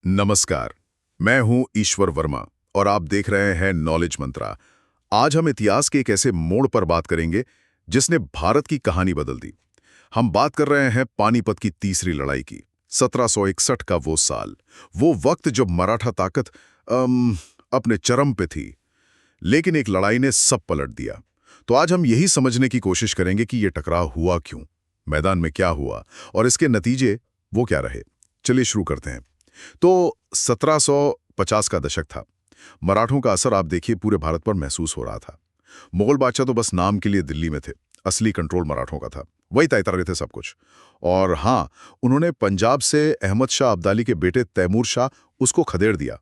नमस्कार, मैं हूं ईश्वर वर्मा और आप देख रहे हैं नॉलेज मंत्रा। आज हम इतिहास के एक ऐसे मोड़ पर बात करेंगे जिसने भारत की कहानी बदल दी। हम बात कर रहे हैं पानीपत की तीसरी लड़ाई की। 1761 का वो साल, वो वक्त जब मराठा ताकत अपने चरम पे थी, लेकिन एक लड़ाई ने सब पलट दिया। तो आज हम यही समझने की कोशिश करेंगे कि ये टकराव हुआ क्यों, मैदान में क्या हुआ और इसके नतीजे वो क्या रहे। चलिए शुरू करते हैं। तो 1750 का दशक था। मराठों का असर आप देखिए पूरे भारत पर महसूस हो रहा था। मुगल बादशाह तो बस नाम के लिए दिल्ली में थे, असली कंट्रोल मराठों का था। वही तय कर रहे थे सब कुछ। और हाँ, उन्होंने पंजाब से अहमद शाह अब्दाली के बेटे तैमूर शाह उसको खदेड़ दिया।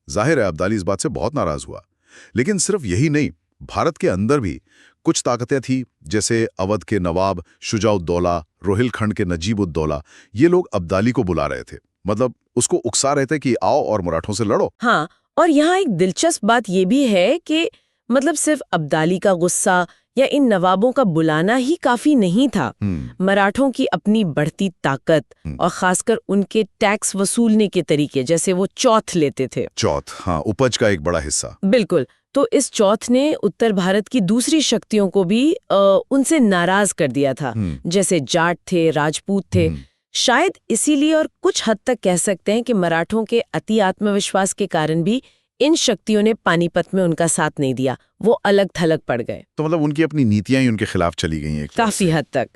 जाहिर है अब्दाली इस बात से बहुत नाराज हुआ। लेकिन सिर्फ यही नहीं, भारत के अंदर भी कुछ ताकतें थी, जैसे अवध के नवाब शुजाउद्दौला, रोहिलखंड के नजीबुद्दौला। ये लोग अब्दाली को बुला रहे थे, मतलब उसको उकसा रहे थे कि आओ और मराठों से लड़ो। हाँ, और यहाँ एक दिलचस्प बात ये भी है कि मतलब सिर्फ अब्दाली का गुस्सा या इन नवाबों का बुलाना ही काफी नहीं था। मराठों की अपनी बढ़ती ताकत और खासकर उनके टैक्स वसूलने के तरीके, जैसे वो चौथ लेते थे। चौथ, हाँ, उपज का एक बड़ा हिस्सा। बिल्कुल। तो इस चौथ ने उत्तर भारत की दूसरी शक्तियों को भी उनसे नाराज कर दिया था, जैसे जाट थे, राजपूत थे। शायद इसीलिए और कुछ हद तक कह सकते हैं कि मराठों के अति आत्मविश्वास के कारण भी इन शक्तियों ने पानीपत में उनका साथ नहीं दिया, वो अलग थलग पड़ गए। तो मतलब उनकी अपनी नीतियां ही उनके खिलाफ चली गई हैं एक तरह काफी से। हद तक।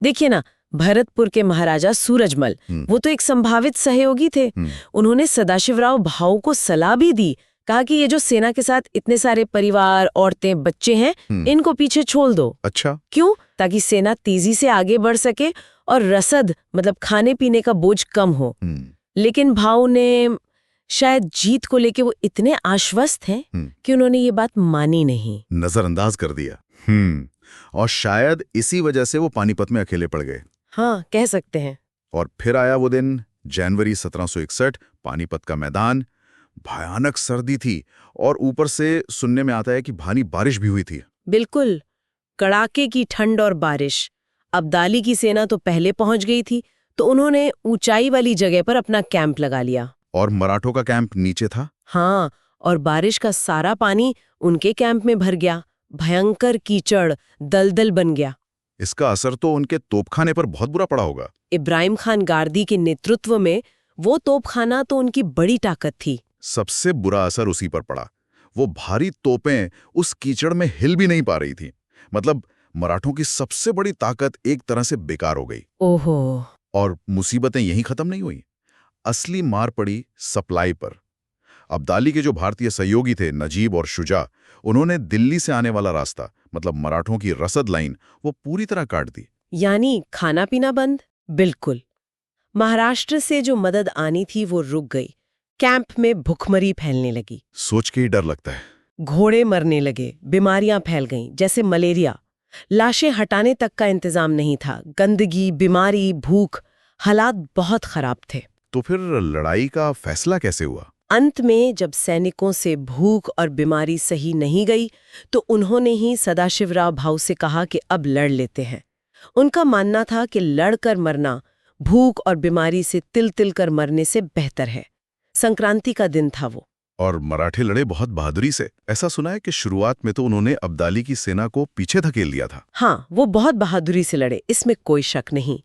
देखिए ना, भरतपुर के महाराजा सूरजमल, वो तो एक संभावित सहयोगी थे। उन्होंने सदाशिवराव भाऊ को सलाह भी दी, कहा कि ये जो सेना के साथ इतने सारे परिवार, औरतें, बच्चे हैं, इनको पीछे छोड़ दो। अच्छा। क्यों? ताकि सेना तेजी से आगे बढ़ सके और रसद मतलब खाने पीने का बोझ कम हो। लेकिन भाऊ ने शायद जीत को लेके वो इतने आश्वस्त हैं कि उन्होंने ये बात मानी नहीं, नजरअंदाज कर दिया। और शायद इसी वजह से वो पानीपत में अकेले पड़ गए। हाँ, कह सकते हैं। और फिर आया वो दिन, जनवरी 1761, पानीपत का मैदान। भयानक सर्दी थी और ऊपर से सुनने में आता है कि भारी बारिश भी हुई थी। बिल्कुल, कड़ाके की ठंड और बारिश। अब्दाली की सेना तो पहले पहुंच गई थी, तो उन्होंने ऊंचाई वाली जगह पर अपना कैंप लगा लिया। और मराठों का कैंप नीचे था। हाँ, और बारिश का सारा पानी उनके कैंप में भर गया। भयंकर कीचड़, दलदल बन गया। इसका असर तो उनके तोपखाने पर बहुत बुरा पड़ा होगा। इब्राहिम खान गारदी के नेतृत्व में वो तोपखाना तो उनकी बड़ी ताकत थी। सबसे बुरा असर उसी पर पड़ा। वो भारी तोपें उस कीचड़ में हिल भी नहीं पा रही थी। मतलब मराठों की सबसे बड़ी ताकत एक तरह से बेकार हो गई। ओहो। और मुसीबतें यहीं खत्म नहीं हुई। असली मार पड़ी सप्लाई पर। अब्दाली के जो भारतीय सहयोगी थे, नजीब और शुजा, उन्होंने दिल्ली से आने वाला रास्ता, मतलब मराठों की रसद लाइन, वो पूरी तरह काट दी। यानी खाना पीना बंद? बिल्कुल। महाराष्ट्र से जो मदद आनी थी वो रुक गई। कैंप में भुखमरी फैलने लगी। सोच के ही डर लगता है। घोड़े मरने लगे, बीमारियां फैल गईं, जैसे मलेरिया। लाशें हटाने तक का इंतजाम नहीं था। गंदगी, बीमारी, भूख, हालात बहुत खराब थे। तो फिर लड़ाई का फैसला कैसे हुआ? अंत में जब सैनिकों से भूख और बीमारी सही नहीं गई, तो उन्होंने ही सदाशिवराव भाऊ से कहा कि अब लड़ लेते हैं। उनका मानना था कि लड़कर मरना भूख और बीमारी से तिल तिल कर मरने से बेहतर है। संक्रांति का दिन था वो। और मराठे लड़े बहुत बहादुरी से। ऐसा सुना है कि शुरुआत में तो उन्होंने अब्दाली की सेना को पीछे धकेल दिया था। हाँ, वो बहुत बहादुरी से लड़े, इसमें कोई शक नहीं।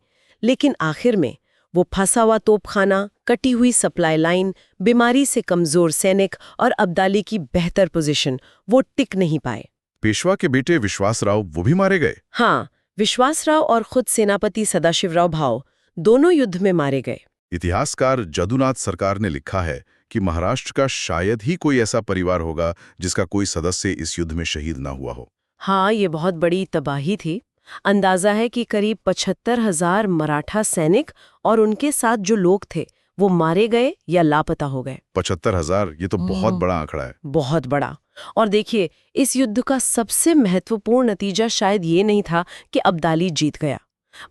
लेकिन आखिर में वो फंसा हुआ तोपखाना, कटी हुई सप्लाई लाइन, बीमारी से कमजोर सैनिक और अब्दाली की बेहतर पोजीशन, वो टिक नहीं पाए। पेशवा के बेटे विश्वासराव, वो भी मारे गए। हाँ, विश्वासराव और खुद सेनापति सदाशिवराव भाऊ दोनों युद्ध में मारे गए। इतिहासकार जदुनाथ सरकार ने लिखा है कि महाराष्ट्र का शायद ही कोई ऐसा परिवार होगा जिसका कोई सदस्य इस युद्ध में शहीद ना हुआ हो। हाँ, ये बहुत बड़ी तबाही थी। अंदाजा है कि करीब 75,000 मराठा सैनिक और उनके साथ जो लोग थे वो मारे गए या लापता हो गए। 75,000, ये तो बहुत बड़ा आंकड़ा है। बहुत बड़ा। और देखिए, इस युद्ध का सबसे महत्वपूर्ण नतीजा शायद ये नहीं था कि अब्दाली जीत गया,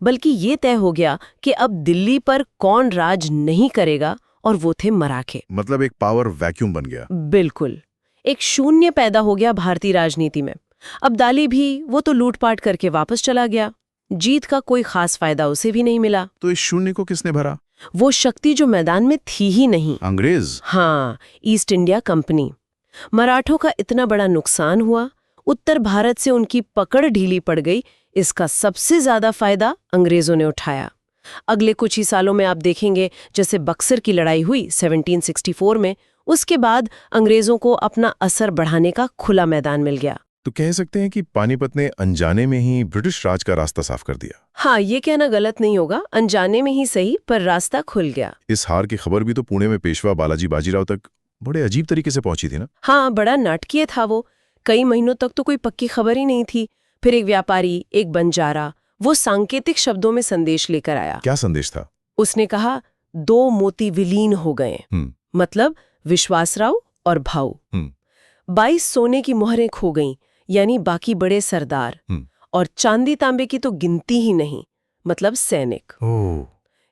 बल्कि ये तय हो गया कि अब दिल्ली पर कौन राज नहीं करेगा, और वो थे मराठे। मतलब एक पावर वैक्यूम बन गया। बिल्कुल, एक शून्य पैदा हो गया भारतीय राजनीति में। अब्दाली भी, वो तो लूटपाट करके वापस चला गया। जीत का कोई खास फायदा उसे भी नहीं मिला। तो इस शून्य को किसने भरा? वो शक्ति जो मैदान में थी ही नहीं। अंग्रेज? हाँ, ईस्ट इंडिया कंपनी। मराठों का इतना बड़ा नुकसान हुआ, उत्तर भारत से उनकी पकड़ ढीली पड़ गई, इसका सबसे ज्यादा फायदा अंग्रेजों ने उठाया। अगले कुछ ही सालों में आप देखेंगे, जैसे बक्सर की लड़ाई हुई 1764 में, उसके बाद अंग्रेजों को अपना असर बढ़ाने का खुला मैदान मिल गया। तो कह सकते हैं कि पानीपत ने अनजाने में ही ब्रिटिश राज का रास्ता साफ कर दिया। हाँ, ये कहना गलत नहीं होगा, अनजाने में ही सही, पर रास्ता खुल गया। इस हार की खबर भी तो पुणे में पेशवा बालाजी बाजीराव तक बड़े अजीब तरीके से पहुंची थी ना? हाँ, बड़ा नाटकीय था वो। कई महीनों तक तो कोई पक्की खबर ही नहीं थी। फिर एक व्यापारी, एक बंजारा, वो सांकेतिक शब्दों में संदेश लेकर आया। क्या संदेश था? उसने कहा, 2 मोती विलीन हो गए, मतलब विश्वासराव और भाऊ। 22 सोने की मोहरें खो गईं, यानी बाकी बड़े सरदार, और चांदी तांबे की तो गिनती ही नहीं, मतलब सैनिक।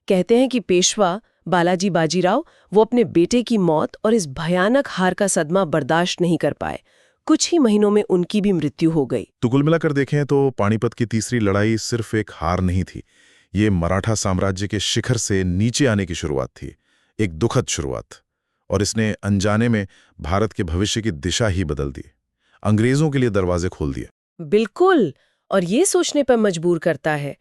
कहते हैं कि पेशवा बालाजी बाजीराव वो अपने बेटे की मौत और इस भयानक हार का सदमा बर्दाश्त नहीं कर पाए। कुछ ही महीनों में उनकी भी मृत्यु हो गई। तो कुल मिलाकर देखें तो पानीपत की तीसरी लड़ाई सिर्फ एक हार नहीं थी, ये मराठा साम्राज्य के शिखर से नीचे आने की शुरुआत थी, एक दुखद शुरुआत। और इसने अनजाने में भारत के भविष्य की दिशा ही बदल दी, अंग्रेजों के लिए दरवाजे खोल दिए। बिल्कुल, और ये सोचने पर मजबूर करता है